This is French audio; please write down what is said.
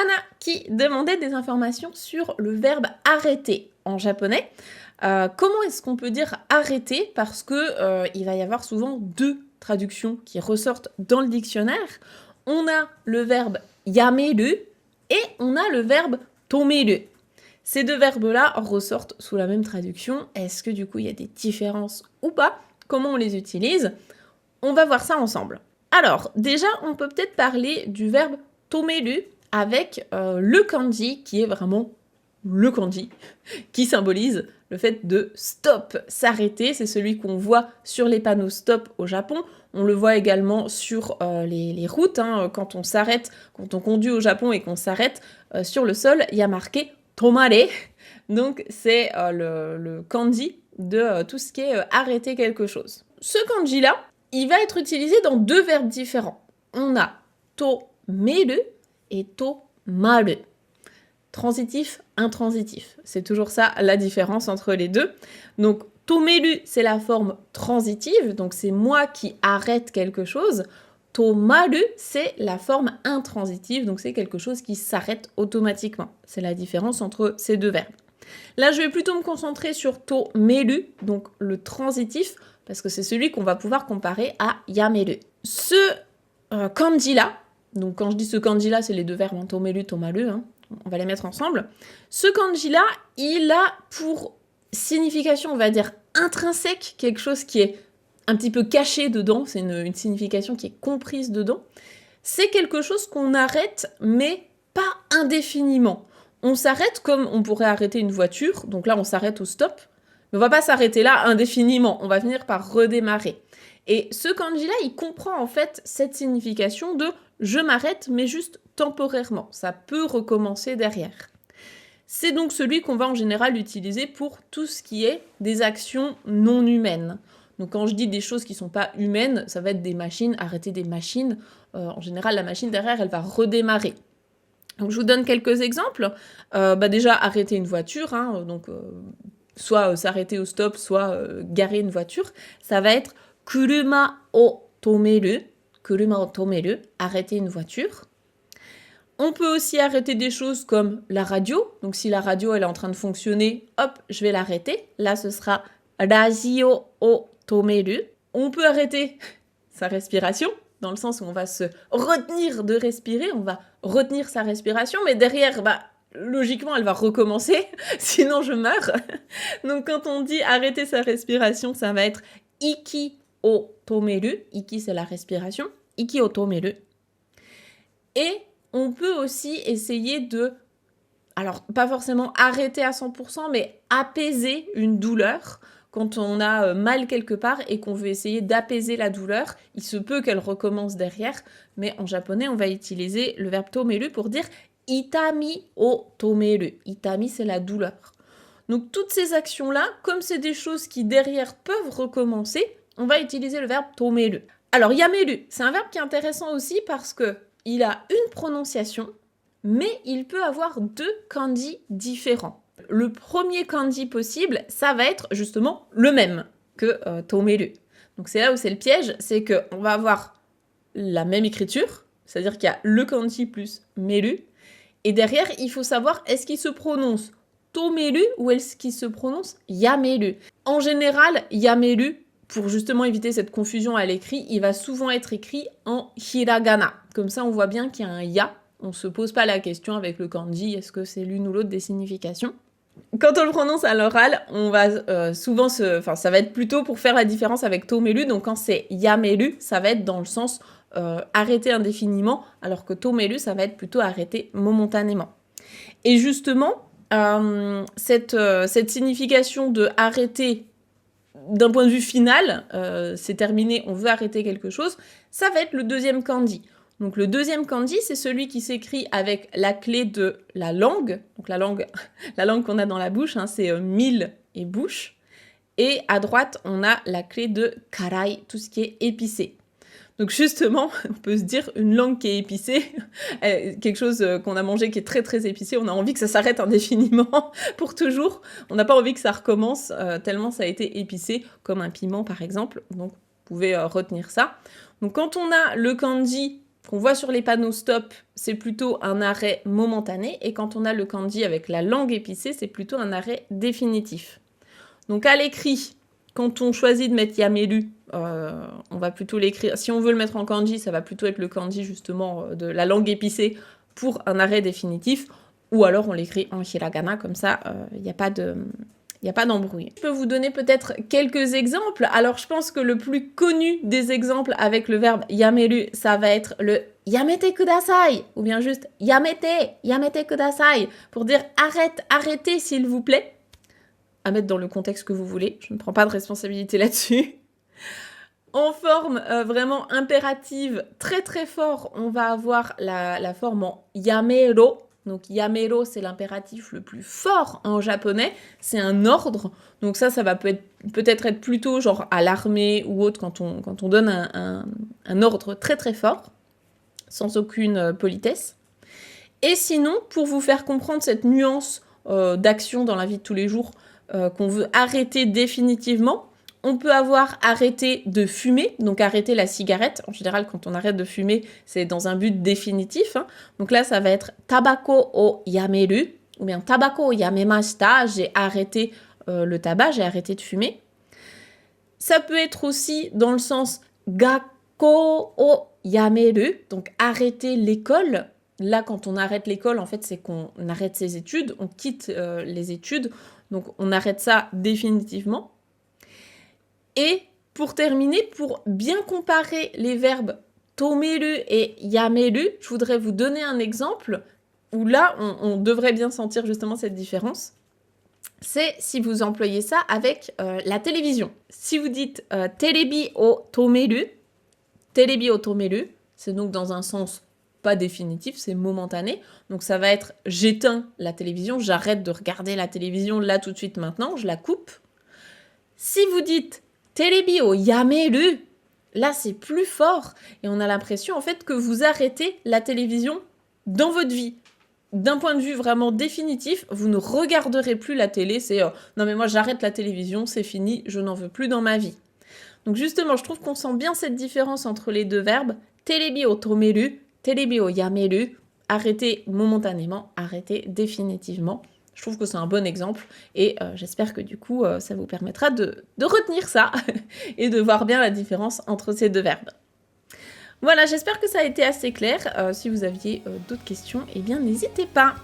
Anna qui demandait des informations sur le verbe arrêter en japonais. Comment est-ce qu'on peut dire arrêter? Parce que il va y avoir souvent deux traductions qui ressortent dans le dictionnaire. On a le verbe yameru et on a le verbe tomeru. Ces deux verbes-là ressortent sous la même traduction. Est-ce que du coup il y a des différences ou pas? Comment on les utilise? On va voir ça ensemble. Alors, déjà, on peut peut-être parler du verbe tomeru avec le kanji qui est vraiment le kanji qui symbolise le fait de stop, s'arrêter. C'est celui qu'on voit sur les panneaux stop au Japon. On le voit également sur les routes, hein, quand on s'arrête, quand on conduit au Japon et qu'on s'arrête sur le sol, il y a marqué tomare. Donc c'est le kanji de tout ce qui est arrêter quelque chose. Ce kanji-là, il va être utilisé dans deux verbes différents. On a tomeru et tomaru. Transitif, intransitif. C'est toujours ça la différence entre les deux. Donc tomeru, c'est la forme transitive, donc c'est moi qui arrête quelque chose. Tomaru, c'est la forme intransitive, donc c'est quelque chose qui s'arrête automatiquement. C'est la différence entre ces deux verbes. Là, je vais plutôt me concentrer sur tomeru, donc le transitif, parce que c'est celui qu'on va pouvoir comparer à yameru. Ce kanji-là, donc quand je dis ce kanji-là, c'est les deux verbes, tomeru, tomaru, hein, on va les mettre ensemble. Ce kanji-là, il a pour signification, on va dire, intrinsèque, quelque chose qui est un petit peu caché dedans, c'est une signification qui est comprise dedans. C'est quelque chose qu'on arrête, mais pas indéfiniment. On s'arrête comme on pourrait arrêter une voiture, donc là on s'arrête au stop, mais on va pas s'arrêter là indéfiniment, on va finir par redémarrer. Et ce kanji-là, il comprend en fait cette signification de « je m'arrête, mais juste temporairement ». Ça peut recommencer derrière. C'est donc celui qu'on va en général utiliser pour tout ce qui est des actions non humaines. Donc quand je dis des choses qui ne sont pas humaines, ça va être des machines, arrêter des machines. En général, la machine derrière, elle va redémarrer. Donc je vous donne quelques exemples. Déjà, arrêter une voiture, hein, donc soit s'arrêter au stop, soit garer une voiture. Ça va être kuruma o tomeru, arrêter une voiture. On peut aussi arrêter des choses comme la radio. Donc si la radio elle est en train de fonctionner, hop, je vais l'arrêter. Là, ce sera radio o tomeru. On peut arrêter sa respiration, dans le sens où on va se retenir de respirer, on va retenir sa respiration, mais derrière, logiquement, elle va recommencer, sinon je meurs. Donc quand on dit arrêter sa respiration, ça va être iki o tomeru. Iki, c'est la respiration. Iki o tomeru. Et on peut aussi essayer de, alors pas forcément arrêter à 100%, mais apaiser une douleur. Quand on a mal quelque part et qu'on veut essayer d'apaiser la douleur, il se peut qu'elle recommence derrière, mais en japonais, on va utiliser le verbe tomeru pour dire itami o tomeru. Itami, c'est la douleur. Donc toutes ces actions-là, comme c'est des choses qui derrière peuvent recommencer, on va utiliser le verbe tomeru. Alors yameru, c'est un verbe qui est intéressant aussi parce que il a une prononciation, mais il peut avoir deux kanji différents. Le premier kanji possible, ça va être justement le même que tomeru. Donc c'est là où c'est le piège, c'est qu'on va avoir la même écriture, c'est-à-dire qu'il y a le kanji plus meru, et derrière, il faut savoir est-ce qu'il se prononce tomeru ou est-ce qu'il se prononce yameru. En général, yameru, pour justement éviter cette confusion à l'écrit, il va souvent être écrit en hiragana. Comme ça, on voit bien qu'il y a un ya. On ne se pose pas la question avec le kanji, est-ce que c'est l'une ou l'autre des significations. Quand on le prononce à l'oral, on va souvent ça va être plutôt pour faire la différence avec tomeru. Donc quand c'est yameru, ça va être dans le sens arrêter indéfiniment, alors que tomeru, ça va être plutôt arrêter momentanément. Et justement, cette signification de arrêter d'un point de vue final, c'est terminé, on veut arrêter quelque chose, ça va être le deuxième kanji. Donc le deuxième kanji, c'est celui qui s'écrit avec la clé de la langue. Donc la langue qu'on a dans la bouche, hein, c'est mille et bouche. Et à droite, on a la clé de karai, tout ce qui est épicé. Donc justement, on peut se dire une langue qui est épicée, quelque chose qu'on a mangé qui est très très épicé, on a envie que ça s'arrête indéfiniment pour toujours. On n'a pas envie que ça recommence tellement ça a été épicé, comme un piment par exemple. Donc vous pouvez retenir ça. Donc quand on a le kanji qu'on voit sur les panneaux stop, c'est plutôt un arrêt momentané, et quand on a le kanji avec la langue épicée, c'est plutôt un arrêt définitif. Donc à l'écrit, quand on choisit de mettre yameru, on va plutôt l'écrire. Si on veut le mettre en kanji, ça va plutôt être le kanji justement de la langue épicée pour un arrêt définitif, ou alors on l'écrit en hiragana, comme ça, il n'y a pas d'embrouille. Je peux vous donner peut-être quelques exemples. Alors, je pense que le plus connu des exemples avec le verbe yameru, ça va être le yamete kudasai, ou bien juste yamete kudasai, pour dire arrête, arrêtez s'il vous plaît. À mettre dans le contexte que vous voulez, je ne prends pas de responsabilité là-dessus. En forme vraiment impérative, très très fort, on va avoir la forme en yamero. Donc yamero, c'est l'impératif le plus fort en japonais, c'est un ordre. Donc ça va peut-être être plutôt genre à l'armée ou autre quand on donne un ordre très très fort, sans aucune politesse. Et sinon, pour vous faire comprendre cette nuance d'action dans la vie de tous les jours qu'on veut arrêter définitivement, on peut avoir arrêté de fumer, donc arrêter la cigarette. En général, quand on arrête de fumer, c'est dans un but définitif. Hein. Donc là, ça va être tabako o yameru, ou bien tabako o yamemashita, j'ai arrêté le tabac, j'ai arrêté de fumer. Ça peut être aussi dans le sens gakko o yameru, donc arrêter l'école. Là, quand on arrête l'école, en fait, c'est qu'on arrête ses études, on quitte les études, donc on arrête ça définitivement. Et pour terminer, pour bien comparer les verbes tomeru et yameru, je voudrais vous donner un exemple où là, on devrait bien sentir justement cette différence. C'est si vous employez ça avec la télévision. Si vous dites terebi o tomeru, c'est donc dans un sens pas définitif, c'est momentané. Donc ça va être j'éteins la télévision, j'arrête de regarder la télévision là tout de suite maintenant, je la coupe. Si vous dites terebi o yameru, là c'est plus fort et on a l'impression en fait que vous arrêtez la télévision dans votre vie. D'un point de vue vraiment définitif, vous ne regarderez plus la télé, c'est non mais moi j'arrête la télévision, c'est fini, je n'en veux plus dans ma vie. Donc justement, je trouve qu'on sent bien cette différence entre les deux verbes, terebi o tomeru, terebi o yameru, arrêter momentanément, arrêter définitivement. Je trouve que c'est un bon exemple et j'espère que du coup, ça vous permettra de retenir ça et de voir bien la différence entre ces deux verbes. Voilà, j'espère que ça a été assez clair. Si vous aviez d'autres questions, eh bien n'hésitez pas.